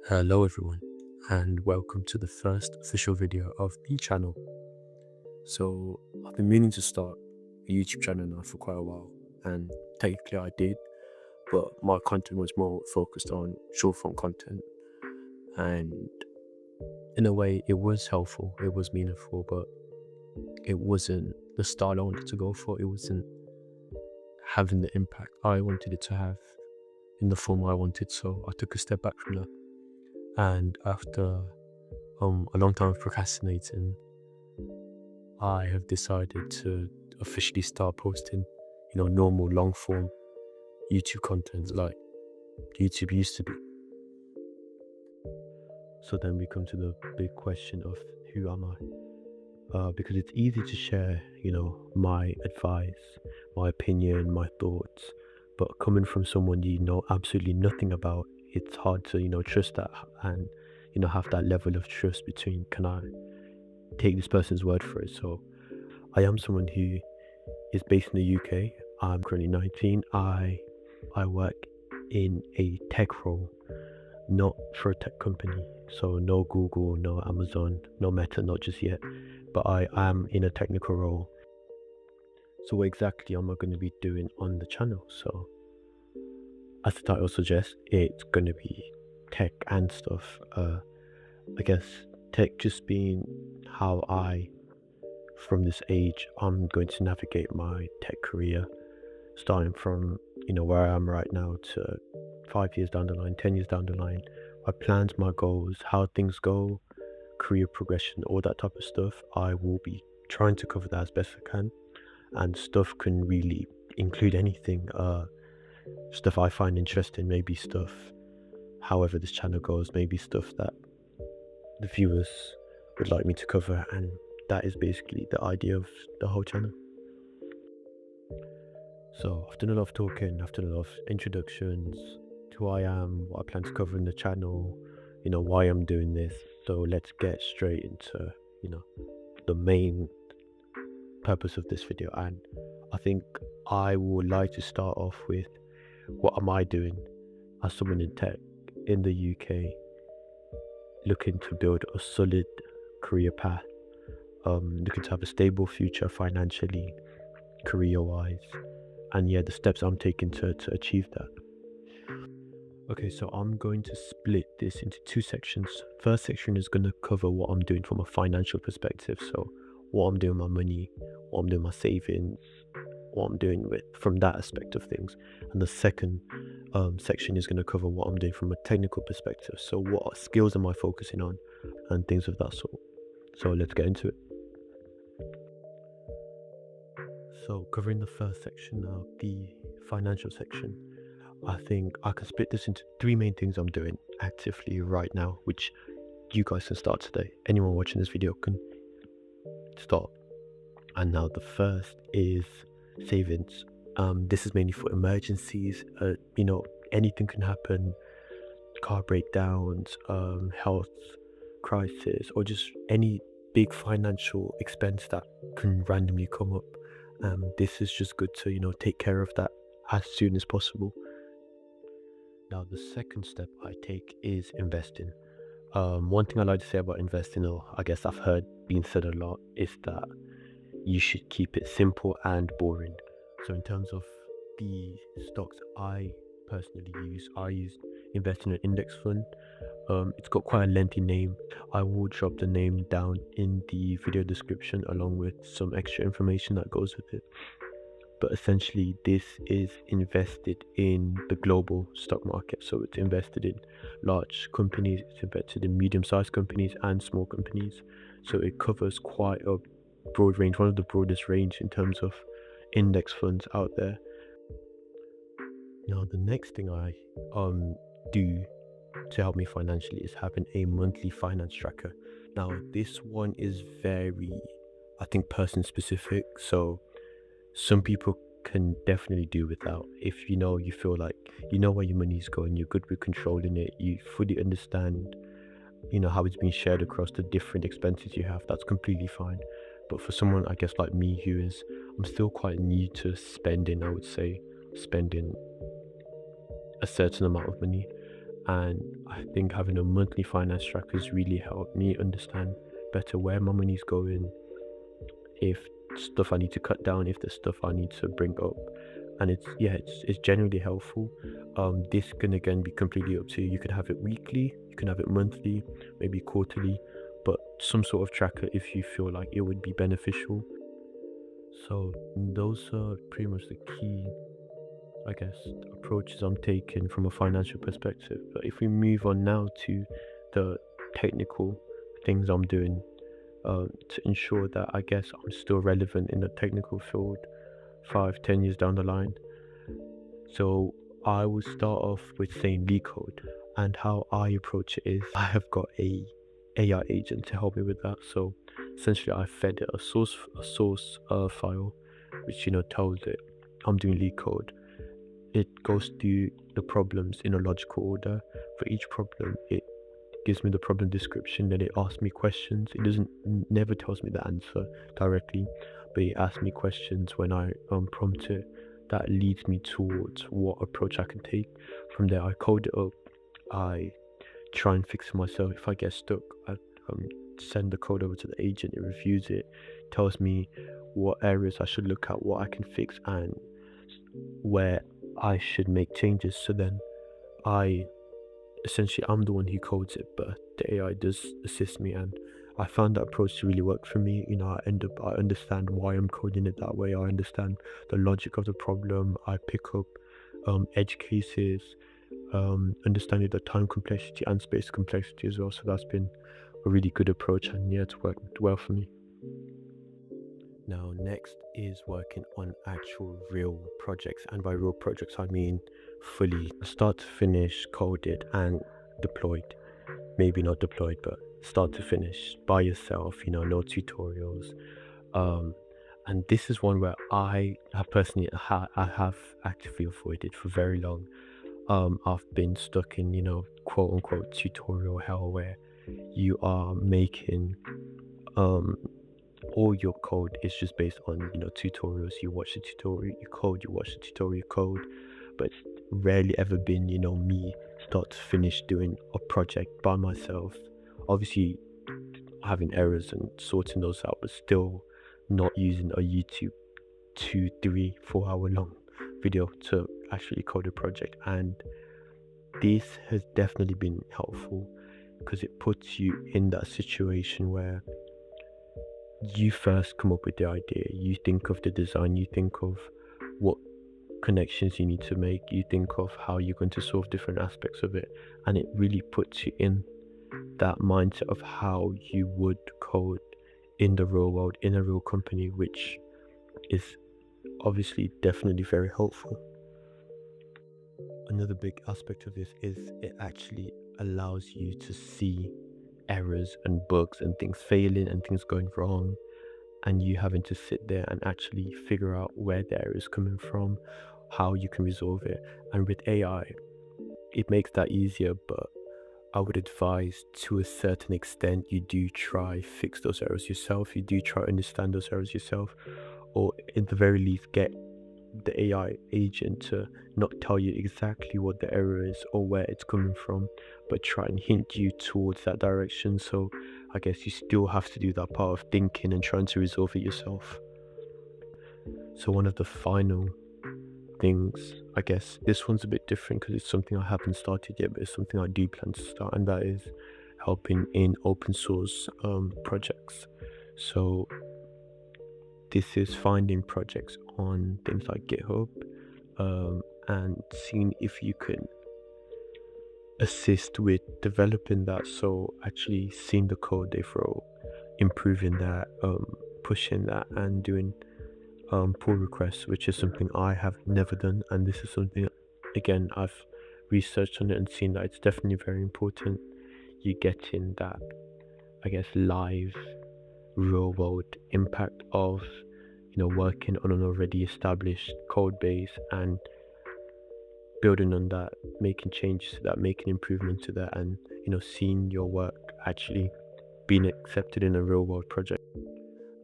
Hello everyone, and welcome to the first official video of the channel. So I've been meaning to start a YouTube channel now for quite a while, and technically I did, but my content was more focused on short form content, and in a way it was helpful, it was meaningful, but it wasn't the style I wanted to go for. It wasn't having the impact I wanted it to have in the form I wanted, so I took a step back from that. And after a long time of procrastinating, I have decided to officially start posting, normal long form YouTube content like YouTube used to be. So then we come to the big question of who am I? Because it's easy to share, my advice, my opinion, my thoughts, but coming from someone you know absolutely nothing about, it's hard to, trust that and, have that level of trust between can I take this person's word for it? So I am someone who is based in the UK. I'm currently 19. I work in a tech role, not for a tech company. So no Google, no Amazon, no Meta, not just yet. But I am in a technical role. So what exactly am I going to be doing on the channel? So as the title suggests, it's going to be tech and stuff. I guess tech just being how from this age, I'm going to navigate my tech career, starting from where I am right now to 5 years down the line, 10 years down the line, my plans, my goals, how things go, career progression, all that type of stuff. I will be trying to cover that as best I can, and stuff can really include anything. Stuff I find interesting, maybe stuff, however this channel goes, maybe stuff that the viewers would like me to cover, and that is basically the idea of the whole channel. So I've done a lot of talking, I've done a lot of introductions to who I am, what I plan to cover in the channel, why I'm doing this. So let's get straight into, the main purpose of this video. And I think I would like to start off with what am I doing as someone in tech in the UK, looking to build a solid career path, looking to have a stable future financially, career wise, and yeah, the steps I'm taking to achieve that. Okay, so I'm going to split this into two sections. First section is going to cover what I'm doing from a financial perspective. So what I'm doing with my money, what I'm doing with my savings, what I'm doing with from that aspect of things. And the second section is going to cover what I'm doing from a technical perspective. So what skills am I focusing on and things of that sort. So let's get into it. So covering the first section now, the financial section, I think I can split this into three main things I'm doing actively right now, which you guys can start today. Anyone watching this video can start. And now the first is savings. This is mainly for emergencies. Anything can happen, car breakdowns, health crisis, or just any big financial expense that can randomly come up. This is just good to take care of that as soon as possible. Now the second step I take is investing. One thing I like to say about investing, or I guess I've heard being said a lot, is that you should keep it simple and boring. So in terms of the stocks I personally use, I invest in an index fund. It's got quite a lengthy name. I will drop the name down in the video description along with some extra information that goes with it. But essentially this is invested in the global stock market. So it's invested in large companies, it's invested in medium-sized companies and small companies. So it covers quite a broad range, one of the broadest range in terms of index funds out there. Now the next thing I do to help me financially is having a monthly finance tracker. Now this one is very, I think, person specific. So some people can definitely do without. If you feel like you know where your money is going, you're good with controlling it, you fully understand how it's being shared across the different expenses you have, that's completely fine. But for someone, I guess, like me, I'm still quite new to spending, I would say, spending a certain amount of money, And I think having a monthly finance tracker has really helped me understand better where my money's going, if stuff I need to cut down, if there's stuff I need to bring up. And it's generally helpful. This can again be completely up to you. You can have it weekly, you can have it monthly, maybe quarterly, but some sort of tracker if you feel like it would be beneficial. So those are pretty much the key, I guess, approaches I'm taking from a financial perspective. But if we move on now to the technical things I'm doing to ensure that I guess I'm still relevant in the technical field 5, 10 years down the line. So I will start off with saying LeetCode, and how I approach it is I have got a AI agent to help me with that. So essentially, I fed it a source file, which tells it I'm doing LeetCode. It goes through the problems in a logical order. For each problem, it gives me the problem description, then it asks me questions. It doesn't never tells me the answer directly, but it asks me questions when I prompt it that leads me towards what approach I can take. From there, I code it up. I try and fix it myself. If I get stuck, I um, send the code over to the agent. It reviews it, tells me what areas I should look at, what I can fix, and where I should make changes. So then I essentially I'm the one who codes it, but the AI does assist me, and I found that approach to really work for me. I understand why I'm coding it that way. I understand the logic of the problem. I pick up edge cases, understanding the time complexity and space complexity as well. So that's been a really good approach, and yeah, it's worked well for me. Now, next is working on actual real projects, and by real projects, I mean fully start to finish, coded and deployed. Maybe not deployed, but start to finish by yourself, no tutorials. Um, and this is one where I have personally I have actively avoided for very long. I've been stuck in, quote unquote tutorial hell where you are making um all your code is just based on tutorials. You watch the tutorial, you code, you watch the tutorial, you code, but it's rarely ever been me start to finish doing a project by myself. Obviously having errors and sorting those out, but still not using a YouTube 2, 3, 4 hour long video to actually code a project. And this has definitely been helpful because it puts you in that situation where you first come up with the idea, you think of the design, you think of what connections you need to make, you think of how you're going to solve different aspects of it, and it really puts you in that mindset of how you would code in the real world, in a real company, which is obviously definitely very helpful. Another big aspect of this is it actually allows you to see errors and bugs and things failing and things going wrong, and you having to sit there and actually figure out where the error is coming from, how you can resolve it. And with AI, it makes that easier, but I would advise to a certain extent you do try fix those errors yourself, you do try understand those errors yourself, or in the very least get the AI agent to not tell you exactly what the error is or where it's coming from, but try and hint you towards that direction. So I guess you still have to do that part of thinking and trying to resolve it yourself. So one of the final things, I guess this one's a bit different because it's something I haven't started yet, but it's something I do plan to start, and that is helping in open source projects. So this is finding projects on things like GitHub, and seeing if you can assist with developing that. So actually seeing the code they throw, improving that, pushing that, and doing pull requests, which is something I have never done. And this is something, again, I've researched on it and seen that it's definitely very important. You get in that, I guess, live real world impact of working on an already established code base and building on that, making changes to that, making improvements to that, and seeing your work actually being accepted in a real world project.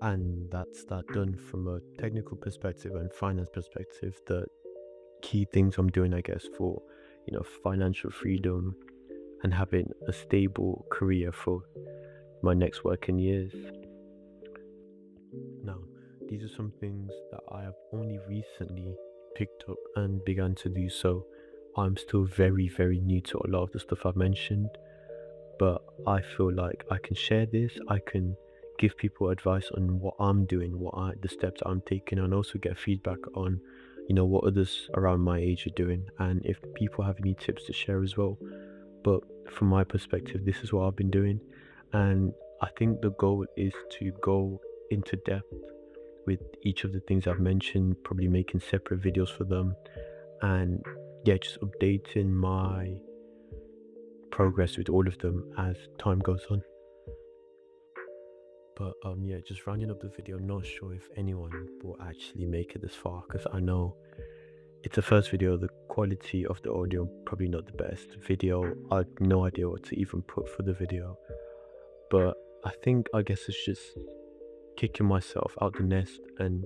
And that's that done from a technical perspective and finance perspective. The key things I'm doing, I guess, for financial freedom and having a stable career for my next working years. Now, these are some things that I have only recently picked up and began to do, so I'm still very, very new to a lot of the stuff I've mentioned, but I feel like I can share this. I can give people advice on what I'm doing, the steps I'm taking, and also get feedback on, what others around my age are doing, and if people have any tips to share as well. But from my perspective, this is what I've been doing, and I think the goal is to go into depth with each of the things I've mentioned, probably making separate videos for them, and yeah, just updating my progress with all of them as time goes on. But yeah, just rounding up the video, not sure if anyone will actually make it this far, because I know it's the first video. The quality of the audio probably not the best. Video, I had no idea what to even put for the video, but I guess it's just kicking myself out the nest and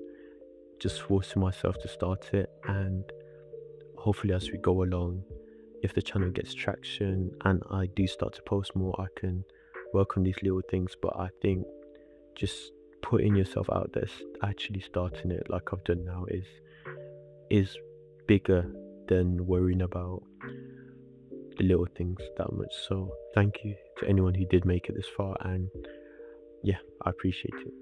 just forcing myself to start it. And hopefully, as we go along, if the channel gets traction and I do start to post more, I can work on these little things. But I think just putting yourself out there, actually starting it like I've done now, is bigger than worrying about the little things that much. So thank you to anyone who did make it this far, and yeah, I appreciate it.